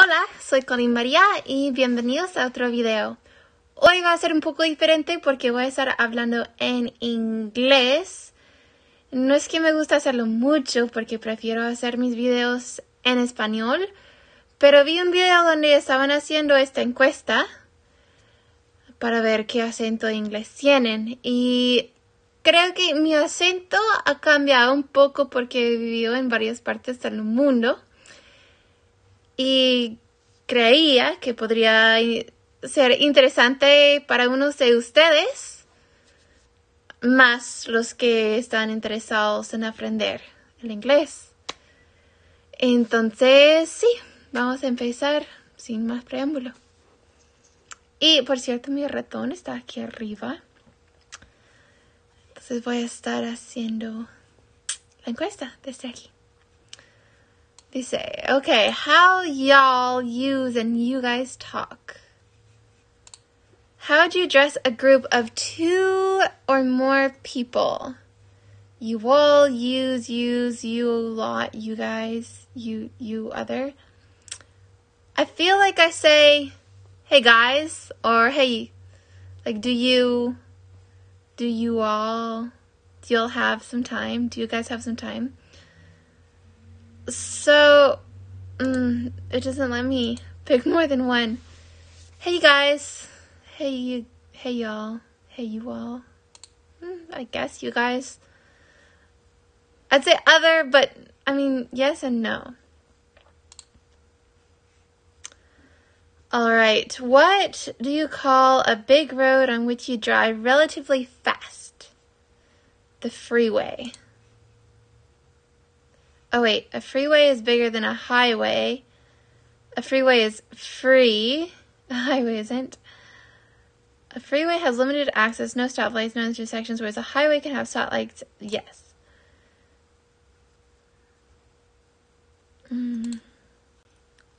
Hola, soy Colin María y bienvenidos a otro video. Hoy va a ser un poco diferente porque voy a estar hablando en inglés. No es que me gusta hacerlo mucho porque prefiero hacer mis videos en español, pero vi un video donde estaban haciendo esta encuesta para ver qué acento de inglés tienen y creo que mi acento ha cambiado un poco porque he vivido en varias partes del mundo. Y creía que podría ser interesante para unos de ustedes, más los que están interesados en aprender el inglés. Entonces, sí, vamos a empezar sin más preámbulo. Y, por cierto, mi ratón está aquí arriba. Entonces voy a estar haciendo la encuesta desde aquí. Dice, okay, how y'all use and you guys talk. How do you address a group of 2 or more people? You all, use, you lot, you guys, you other. I feel like I say, hey guys, or hey, like do you all have some time? Do you guys have some time? So, it doesn't let me pick more than one. Hey, you guys. Hey, y'all. Hey, you all. I guess you guys. I'd say other, but, I mean, yes and no. Alright, what do you call a big road on which you drive relatively fast? The freeway. Oh wait, a freeway is bigger than a highway. A freeway is free. A highway isn't. A freeway has limited access, no stoplights, no intersections, whereas a highway can have stoplights. Yes.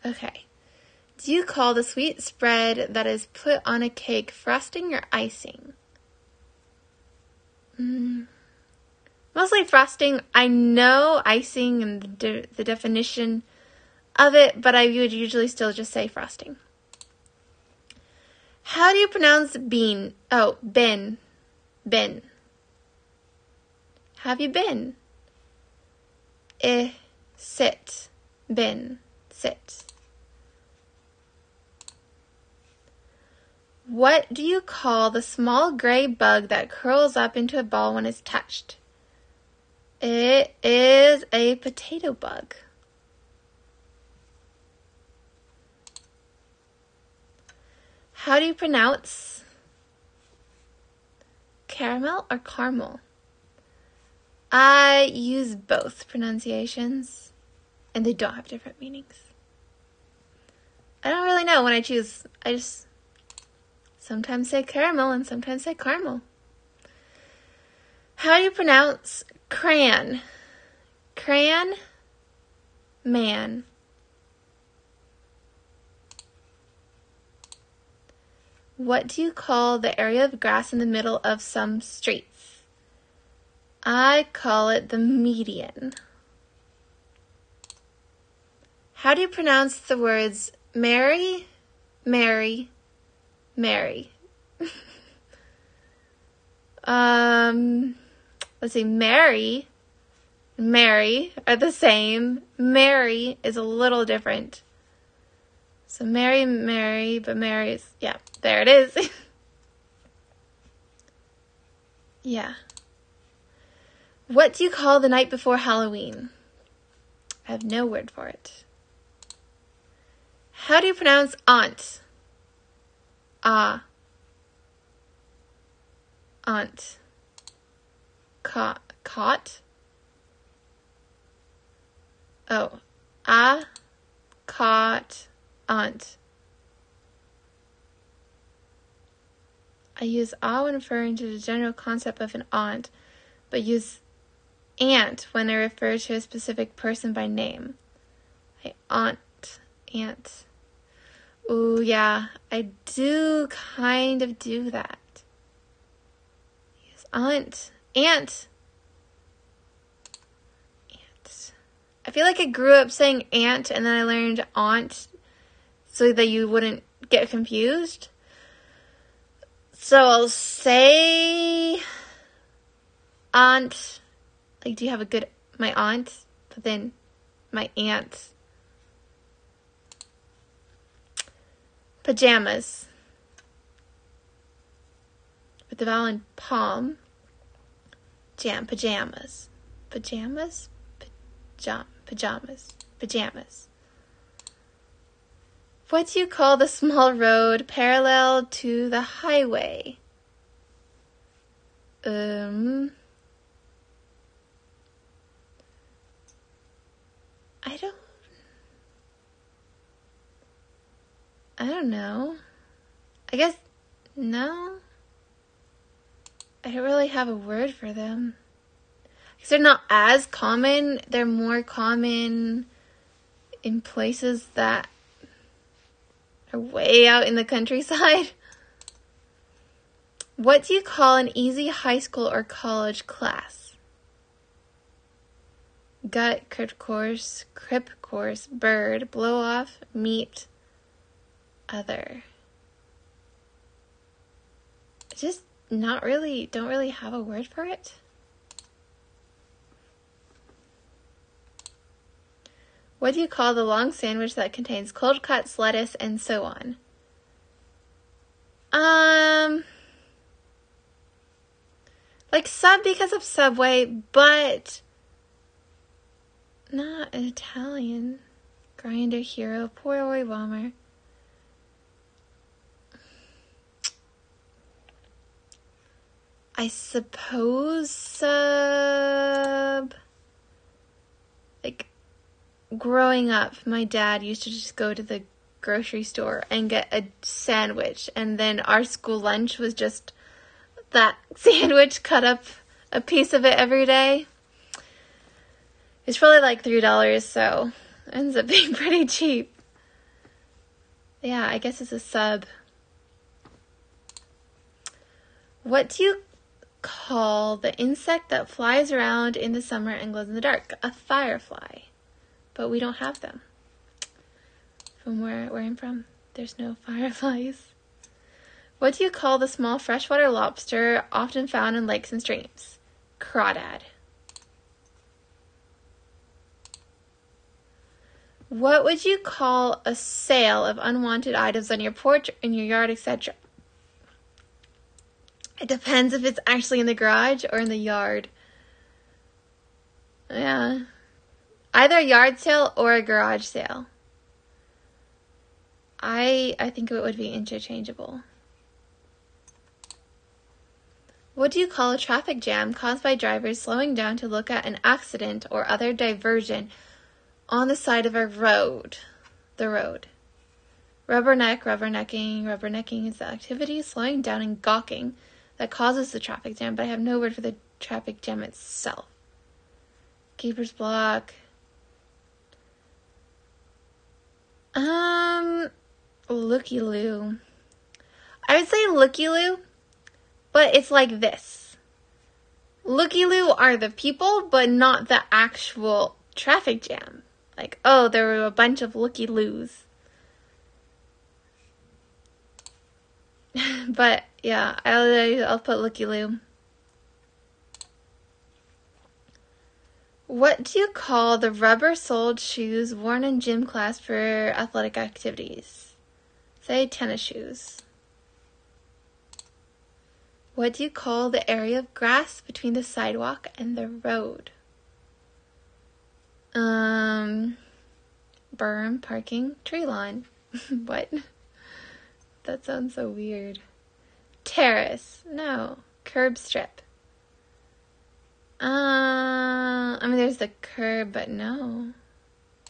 Okay. Do you call the sweet spread that is put on a cake frosting or icing? Mostly frosting. I know icing and the definition of it, but I would usually still just say frosting. How do you pronounce bean? Oh, ben. Ben. Have you been? Sit. Been. Sit. What do you call the small gray bug that curls up into a ball when it's touched? It is a potato bug. How do you pronounce caramel or caramel? I use both pronunciations, and they don't have different meanings. I don't really know when I choose. I just sometimes say caramel and sometimes say caramel. How do you pronounce crayon? Crayon, man. What do you call the area of grass in the middle of some streets? I call it the median. How do you pronounce the words Mary, Mary, Mary? Let's see, Mary, Mary are the same. Mary is a little different. So Mary, Mary, but Mary is, yeah, there it is. Yeah. What do you call the night before Halloween? I have no word for it. How do you pronounce aunt? Aunt. Caught? Oh. Caught. Aunt. I use when referring to the general concept of an aunt, but use aunt when I refer to a specific person by name. Aunt. Ooh, yeah, I do kind of do that. Use aunt. Aunt. I feel like I grew up saying aunt and then I learned aunt so that you wouldn't get confused. So I'll say aunt. Like, do you have my aunt? But then my aunt. Pajamas. With the vowel in palm. Pajamas. Pajamas? Pajamas. What do you call the small road parallel to the highway? I don't know. I guess, no. I don't really have a word for them. Because they're not as common. They're more common in places that are way out in the countryside. What do you call an easy high school or college class? Gut, crip course, bird, blow off, meet, other. Just don't really have a word for it. What do you call the long sandwich that contains cold cuts, lettuce, and so on? Like sub because of Subway, but not an Italian. Grinder, hero, poor boy bomber. I suppose sub. Like, growing up, my dad used to just go to the grocery store and get a sandwich, and then our school lunch was just that sandwich, cut up a piece of it every day. It's probably like $3, so it ends up being pretty cheap. Yeah, I guess it's a sub. What do you call the insect that flies around in the summer and glows in the dark? A firefly. But we don't have them. From where I'm from, there's no fireflies. What do you call the small freshwater lobster often found in lakes and streams? Crawdad. What would you call a sale of unwanted items on your porch, in your yard, etc.? It depends if it's actually in the garage or in the yard. Yeah. Either a yard sale or a garage sale. I think it would be interchangeable. What do you call a traffic jam caused by drivers slowing down to look at an accident or other diversion on the side of a road? The road. Rubbernecking is the activity, slowing down and gawking that causes the traffic jam, but I have no word for the traffic jam itself. Keeper's block. Looky-loo. I would say looky-loo, but it's like this. Looky-loo are the people, but not the actual traffic jam. Like, oh, there were a bunch of looky-loos. But, yeah, I'll put looky-loo. What do you call the rubber-soled shoes worn in gym class for athletic activities? Say tennis shoes. What do you call the area of grass between the sidewalk and the road? Berm, parking, tree lawn. What? That sounds so weird. Terrace. No. Curb strip. I mean, there's the curb, but no.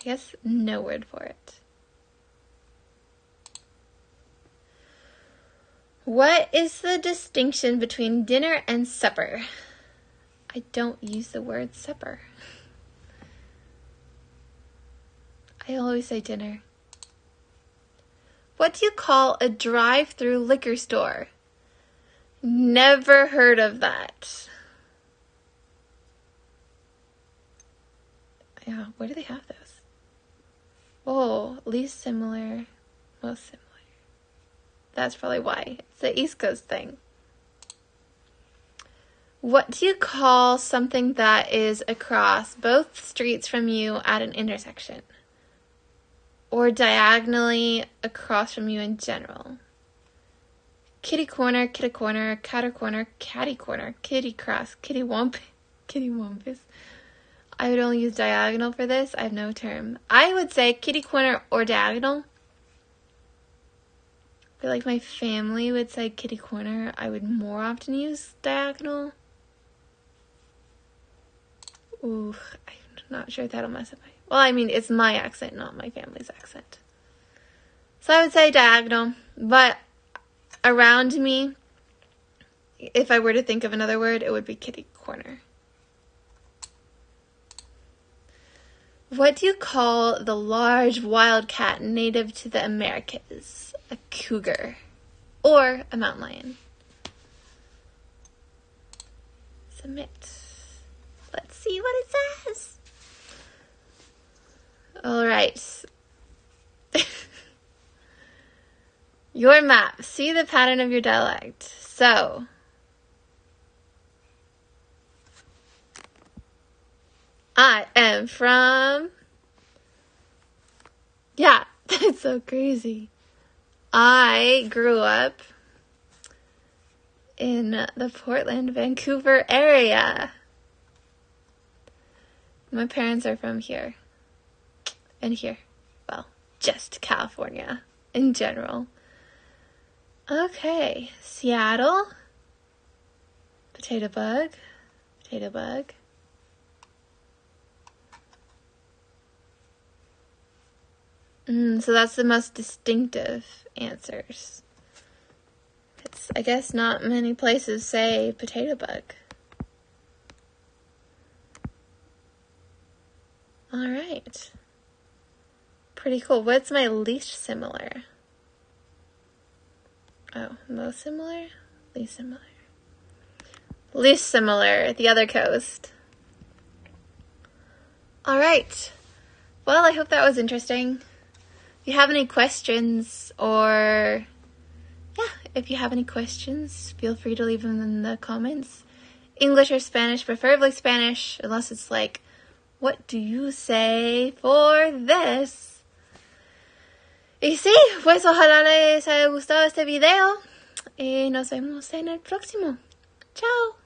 I guess no word for it. What is the distinction between dinner and supper? I don't use the word supper. I always say dinner. What do you call a drive-through liquor store? Never heard of that. Yeah, where do they have those? Oh, least similar, Most similar. That's probably why. It's the East Coast thing. What do you call something that is across both streets from you at an intersection? Or diagonally across from you in general? Kitty corner, catter corner, catty corner, kitty cross, kitty wampus. I would only use diagonal for this. I have no term. I would say kitty corner or diagonal. I feel like my family would say kitty corner. I would more often use diagonal. Ooh, I'm not sure if that'll mess up my... Well, I mean, it's my accent, not my family's accent. So I would say diagonal. But around me, if I were to think of another word, it would be kitty corner. What do you call the large wild cat native to the Americas? A cougar or a mountain lion? Submit. Let's see what it says. All right. Your map. See the pattern of your dialect. So, I am from... Yeah, that's so crazy. I grew up in the Portland, Vancouver area. My parents are from here. And here. Well, just California in general. Okay, Seattle. Potato bug. Potato bug. So that's the most distinctive answers. It's, I guess, not many places say potato bug. All right. Pretty cool. What's my least similar? Oh, most similar? Least similar. Least similar, the other coast. All right. Well, I hope that was interesting. If you have any questions if you have any questions, feel free to leave them in the comments. English or Spanish, preferably Spanish, unless it's like, what do you say for this? Y sí, pues ojalá les haya gustado este video y nos vemos en el próximo. Chao.